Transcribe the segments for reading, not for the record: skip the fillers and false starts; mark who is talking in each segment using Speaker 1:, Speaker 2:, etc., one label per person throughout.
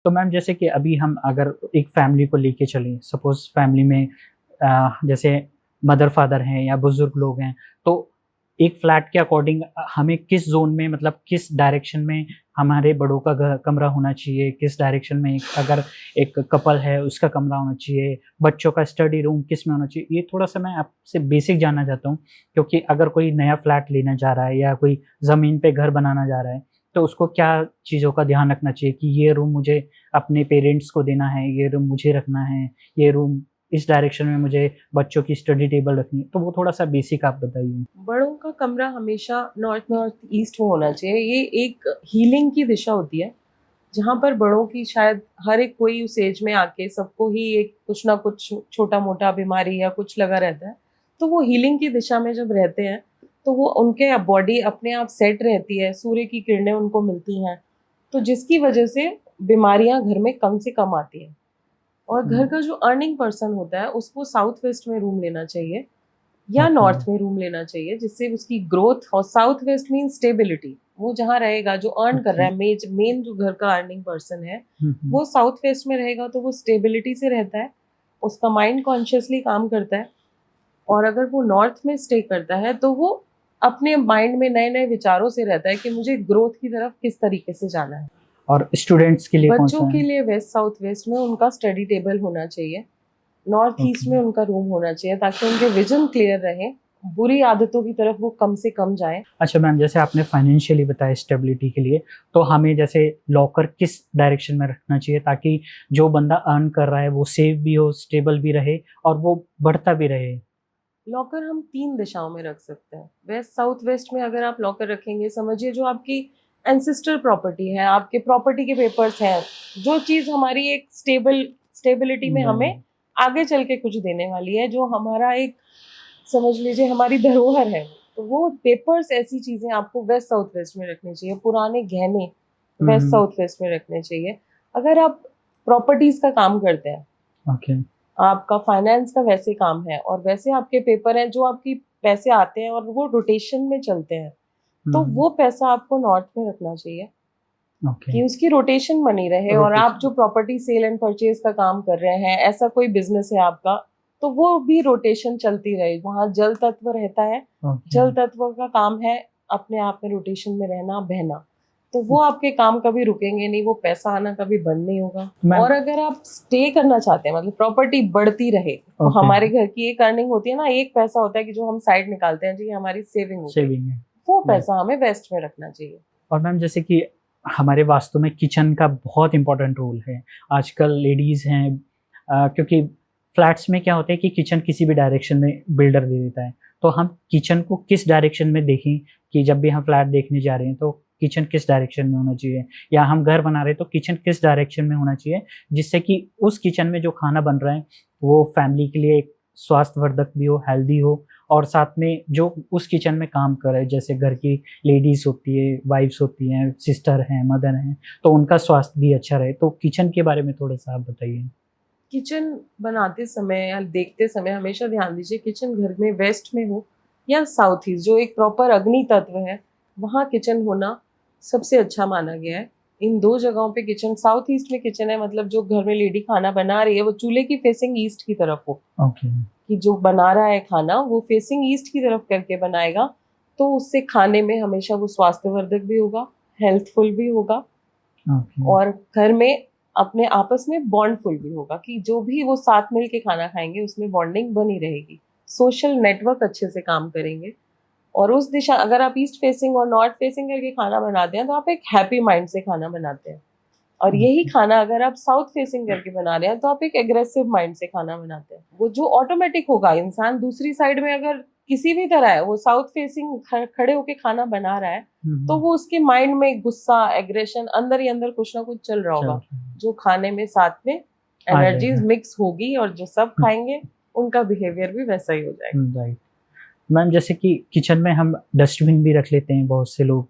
Speaker 1: तो मैम जैसे कि अभी हम अगर एक फैमिली को लेके चलें, सपोज़ फैमिली में जैसे मदर-फादर हैं या बुज़ुर्ग लोग हैं, तो एक फ्लैट के अकॉर्डिंग हमें किस ज़ोन में मतलब किस डायरेक्शन में हमारे बड़ों का कमरा होना चाहिए, किस डायरेक्शन में अगर एक कपल है उसका कमरा होना चाहिए, बच्चों का स्टडी रूम किस में होना चाहिए, ये थोड़ा-सा मैं आपसे बेसिक जानना चाहता हूँ। क्योंकि अगर कोई नया फ्लैट लेने जा रहा है या कोई ज़मीन पे घर बनाना जा रहा है, तो उसको क्या चीज़ों का ध्यान रखना चाहिए कि ये रूम मुझे अपने पेरेंट्स को देना है, ये रूम मुझे रखना है, ये रूम इस डायरेक्शन में मुझे बच्चों की स्टडी टेबल रखनी है, तो वो थोड़ा-सा बेसिक आप बताइए?
Speaker 2: बड़ों का कमरा हमेशा नॉर्थ नॉर्थ ईस्ट में होना चाहिए। ये एक हीलिंग की दिशा होती है, जहाँ पर बड़ों की शायद हर एक कोई उस एज में आके सबको ही एक कुछ ना कुछ छोटा-मोटा बीमारी या कुछ लगा रहता है। तो वो हीलिंग की दिशा में जब रहते हैं, तो वो उनके बॉडी अपने आप सेट रहती है, सूर्य की किरणें उनको मिलती हैं, तो जिसकी वजह से बीमारियाँ घर में कम से कम आती हैं। और घर
Speaker 1: हुँ,
Speaker 2: का जो अर्निंग पर्सन होता है, उसको साउथ वेस्ट में रूम लेना चाहिए या
Speaker 1: ओके।
Speaker 2: नॉर्थ में रूम लेना चाहिए, जिससे उसकी ग्रोथ और साउथ वेस्ट मीन स्टेबिलिटी, वो जहाँ रहेगा जो अर्न कर
Speaker 1: ओके।
Speaker 2: रहा है, मेन जो घर का अर्निंग पर्सन है,
Speaker 1: हुँ, हुँ।
Speaker 2: वो साउथ वेस्ट में रहेगा तो वो स्टेबिलिटी से रहता है, उसका माइंड कॉन्शियसली काम करता है। और अगर वो नॉर्थ में स्टे करता है तो वो अपने माइंड में नए नए विचारों से रहता है कि मुझे ग्रोथ की तरफ किस तरीके से जाना है।
Speaker 1: और स्टूडेंट्स के लिए
Speaker 2: बच्चों
Speaker 1: कौन-सा
Speaker 2: के
Speaker 1: है?
Speaker 2: लिए वेस्ट साउथ वेस्ट में उनका स्टडी टेबल होना चाहिए, नॉर्थ
Speaker 1: ओके।
Speaker 2: ईस्ट में उनका रूम होना चाहिए, ताकि उनके विजन क्लियर रहे, बुरी आदतों की तरफ वो कम से कम जाएँ।
Speaker 1: अच्छा मैम, जैसे आपने फाइनेंशियली बताया स्टेबिलिटी के लिए, तो हमें जैसे लॉकर किस डायरेक्शन में रखना चाहिए ताकि जो बंदा अर्न कर रहा है वो सेफ भी हो, स्टेबल भी रहे और वो बढ़ता भी रहे?
Speaker 2: लॉकर हम 3 दिशाओं में रख सकते हैं। वेस्ट, साउथ वेस्ट में अगर आप लॉकर रखेंगे, समझिए जो आपकी एंसेस्टर प्रॉपर्टी है, आपके प्रॉपर्टी के पेपर्स हैं, जो चीज़ हमारी एक स्टेबिलिटी में हमें
Speaker 1: नहीं।
Speaker 2: आगे चल के कुछ देने वाली है, जो हमारा एक समझ लीजिए हमारी धरोहर है, तो वो पेपर्स ऐसी चीज़ें आपको वेस्ट साउथ वेस्ट में रखनी चाहिए। पुराने गहने
Speaker 1: हुँ,
Speaker 2: वेस्ट
Speaker 1: हुँ।
Speaker 2: साउथ वेस्ट में रखने चाहिए। अगर आप प्रॉपर्टीज़ का काम करते हैं,
Speaker 1: ओके।
Speaker 2: आपका फाइनेंस का वैसे काम है और वैसे आपके पेपर हैं जो आपकी पैसे आते हैं और वो रोटेशन में चलते हैं,
Speaker 1: हुँ,
Speaker 2: तो
Speaker 1: हुँ।
Speaker 2: वो पैसा आपको नॉर्थ में रखना चाहिए
Speaker 1: ओके।
Speaker 2: कि उसकी रोटेशन बनी रहे। और आप जो
Speaker 1: rotation.
Speaker 2: Property sale and purchase का काम कर रहे हैं, ऐसा कोई बिजनेस है आपका, तो वो भी रोटेशन चलती रहे। वहाँ जल तत्व रहता है,
Speaker 1: ओके,
Speaker 2: जल तत्व का काम है अपने आप में रोटेशन में रहना, बहना। तो वो
Speaker 1: ओके।
Speaker 2: आपके काम कभी रुकेंगे नहीं, वो पैसा आना कभी बंद नहीं होगा।
Speaker 1: मैम
Speaker 2: और अगर आप स्टे करना चाहते हैं, मतलब प्रॉपर्टी बढ़ती रहे, तो
Speaker 1: ओके,
Speaker 2: हमारे घर की एक अर्निंग होती है ना, एक पैसा होता है कि जो हम साइड निकालते हैं, जी हमारी सेविंग हो गई,
Speaker 1: सेविंग है।
Speaker 2: वो
Speaker 1: राइट।
Speaker 2: पैसा हमें वेस्ट में रखना चाहिए।
Speaker 1: और मैम जैसे कि हमारे वास्तु में किचन का बहुत इम्पोर्टेंट रोल है। आजकल लेडीज़ हैं क्योंकि फ्लैट्स में क्या होता है कि किचन किसी भी डायरेक्शन में बिल्डर दे देता है। तो हम किचन को किस डायरेक्शन में देखें कि जब भी हम फ्लैट देखने जा रहे हैं तो किचन किस डायरेक्शन में होना चाहिए? या हम घर बना रहे हैं तो किचन किस डायरेक्शन में होना चाहिए जिससे कि उस किचन में जो खाना बन रहा है वो फैमिली के लिए एक स्वास्थ्यवर्धक भी हो, हेल्दी हो और साथ में जो उस किचन में काम कर रहे हैं जैसे घर की लेडीज़ होती है, वाइफ़्स होती हैं, सिस्टर हैं, मदर हैं, तो उनका स्वास्थ्य भी अच्छा रहे। तो किचन के बारे में थोड़ा-सा आप बताइए?
Speaker 2: किचन बनाते समय या देखते समय हमेशा ध्यान दीजिए किचन घर में वेस्ट में हो या साउथ ईस्ट, जो एक प्रॉपर अग्नि तत्व है, वहाँ किचन होना सबसे अच्छा माना गया है। इन 2 जगहों पे किचन, साउथ ईस्ट में किचन है, मतलब जो घर में लेडी खाना बना रही है वो चूल्हे की फेसिंग ईस्ट की तरफ हो,
Speaker 1: ओके,
Speaker 2: कि जो बना रहा है खाना वो फेसिंग ईस्ट की तरफ करके बनाएगा, तो उससे खाने में हमेशा वो स्वास्थ्यवर्धक भी होगा, हेल्थफुल भी होगा
Speaker 1: ओके,
Speaker 2: और घर में अपने आपस में बॉन्डफुल भी होगा, कि जो भी वो साथ मिल के खाना खाएँगे उसमें बॉन्डिंग बनी रहेगी। सोशल नेटवर्क अच्छे से काम करेंगे और उस दिशा, अगर आप ईस्ट फेसिंग और नॉर्थ फेसिंग करके खाना बनाते हैं तो आप एक हैप्पी माइंड से खाना बनाते हैं। और यही
Speaker 1: ओके,
Speaker 2: खाना अगर आप साउथ फेसिंग करके बना रहे हैं तो आप एक एग्रेसिव माइंड से खाना बनाते हैं। वो जो ऑटोमेटिक होगा, इंसान दूसरी साइड में अगर किसी भी तरह है, वो साउथ फेसिंग खड़े होके खाना बना रहा है,
Speaker 1: हुँ,
Speaker 2: तो
Speaker 1: हुँ,
Speaker 2: वो उसके माइंड में गुस्सा, एग्रेशन अंदर ही अंदर कुछ ना कुछ चल रहा
Speaker 1: चल
Speaker 2: होगा,
Speaker 1: रहा है,
Speaker 2: जो खाने में साथ में
Speaker 1: आ
Speaker 2: एनर्जीज़
Speaker 1: जाएगा।
Speaker 2: मिक्स होगी और जो सब
Speaker 1: हुँ,
Speaker 2: खाएँगे, उनका बिहेवियर भी वैसा ही हो जाएगा।
Speaker 1: हुँ, राइट। मैम जैसे कि किचन में हम डस्टबिन भी रख लेते हैं बहुत से लोग।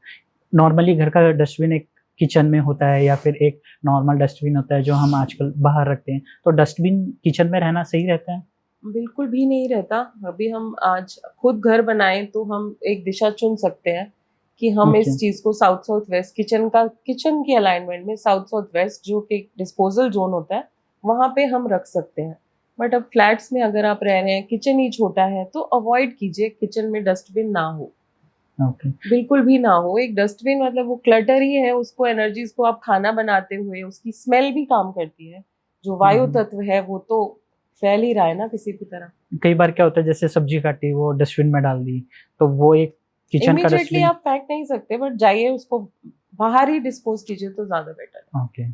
Speaker 1: नॉर्मली घर का डस्टबिन एक किचन में होता है या फिर एक नॉर्मल डस्टबिन होता है जो हम आजकल बाहर रखते हैं। तो डस्टबिन किचन में रहना सही रहता है?
Speaker 2: बिल्कुल भी नहीं रहता। अभी हम आज खुद घर बनाएँ तो हम एक दिशा चुन सकते हैं कि हम
Speaker 1: ओके।
Speaker 2: इस चीज को साउथ साउथ वेस्ट किचन की अलाइनमेंट में साउथ साउथ वेस्ट जो कि डिस्पोजल जोन होता है वहां पे हम रख सकते हैं। बट अब फ्लैट्स में अगर आप रह रहे हैं, किचन ही छोटा है, तो अवॉइड कीजिए किचन में डस्टबिन ना हो,
Speaker 1: ओके।
Speaker 2: बिल्कुल भी ना हो। एक डस्टबिन मतलब वो क्लटर ही है, उसको एनर्जीज को आप खाना बनाते हुए उसकी स्मेल भी काम करती है, जो वायु तत्व है वो तो फैल ही रहा है ना किसी भी तरह।
Speaker 1: कई बार क्या होता है जैसे सब्जी काटी वो डस्टबिन में डाल दी, तो वो एक किचन का
Speaker 2: इमीडिएटली
Speaker 1: डस्टबिन।
Speaker 2: आप फेंक नहीं सकते, बट जाइए उसको बाहर ही डिस्पोज कीजिए तो ज्यादा बेटर है।
Speaker 1: ओके।